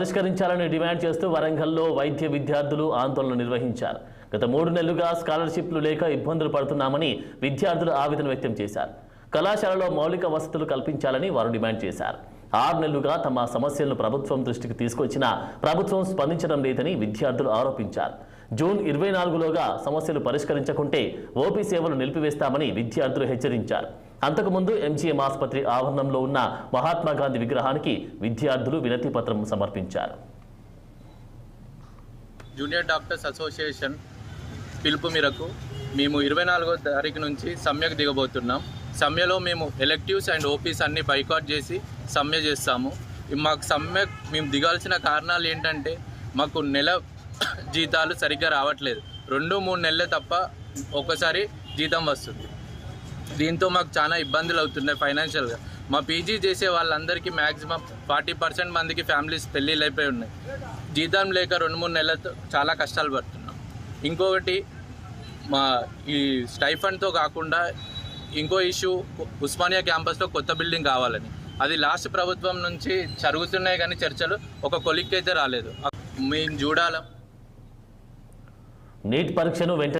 పరిష్కరించాలని డిమాండ్ చేస్తూ వరంగల్లో వైద్య విద్యార్థులు ఆందోళన నిర్వహించారు. గత 3 నెలలుగా స్కాలర్‌షిప్లు లేక ఇబ్బందులు పడుతున్నామని విద్యార్థులు ఆవేదన వ్యక్తం చేశారు. కళాశాలలో మౌలిక వసతులు కల్పించాలని వారు డిమాండ్ చేశారు. 6 నెలలుగా తమ సమస్యలను ప్రభుత్వం దృష్టికి తీసుకొచ్చినా ప్రభుత్వం స్పందించడం లేదని విద్యార్థులు ఆరోపించారు. జూన్ 24లోగా సమస్యలు పరిష్కరించకుంటే ఓపీ సేవలు నిలిపివేస్తామని విద్యార్థులు హెచ్చరించారు. అంతకుముందు ఎంజీఎం ఆసుపత్రి ఆవరణంలో ఉన్న మహాత్మా గాంధీ విగ్రహానికి విద్యార్థులు వినతి పత్రం సమర్పించారు. జూనియర్ డాక్టర్స్ అసోసియేషన్ పిలుపు మేరకు మేము 24వ తారీఖు నుంచి సమ్మెకు దిగబోతున్నాం. సమ్మెలో మేము ఎలెక్టివ్స్ అండ్ ఓపీస్ అన్ని బైకాట్ చేసి సమ్మె చేస్తాము. మాకు సమ్మె మేము దిగాల్సిన కారణాలు ఏంటంటే మాకు నెల జీతాలు సరిగ్గా రావట్లేదు. 2-3 నెలలే తప్ప ఒక్కసారి జీతం వస్తుంది. దీంతో మాకు చాలా ఇబ్బందులు అవుతున్నాయి ఫైనాన్షియల్గా. మా పీజీ చేసే వాళ్ళందరికీ మ్యాక్సిమం 40% మందికి ఫ్యామిలీస్ పెళ్ళిళ్ళు అయిపోయి ఉన్నాయి. జీతం లేక 2-3 నెలలతో చాలా కష్టాలు పడుతున్నాం. ఇంకొకటి మా ఈ స్టైఫండ్తో కాకుండా ఇంకో ఇష్యూ ఉస్మానియా క్యాంపస్లో కొత్త బిల్డింగ్ కావాలని. అది లాస్ట్ ప్రభుత్వం నుంచి జరుగుతున్నాయి కానీ చర్చలు ఒక కొలిక్కి అయితే రాలేదు. మేము చూడాలి. నీట్ పరీక్షను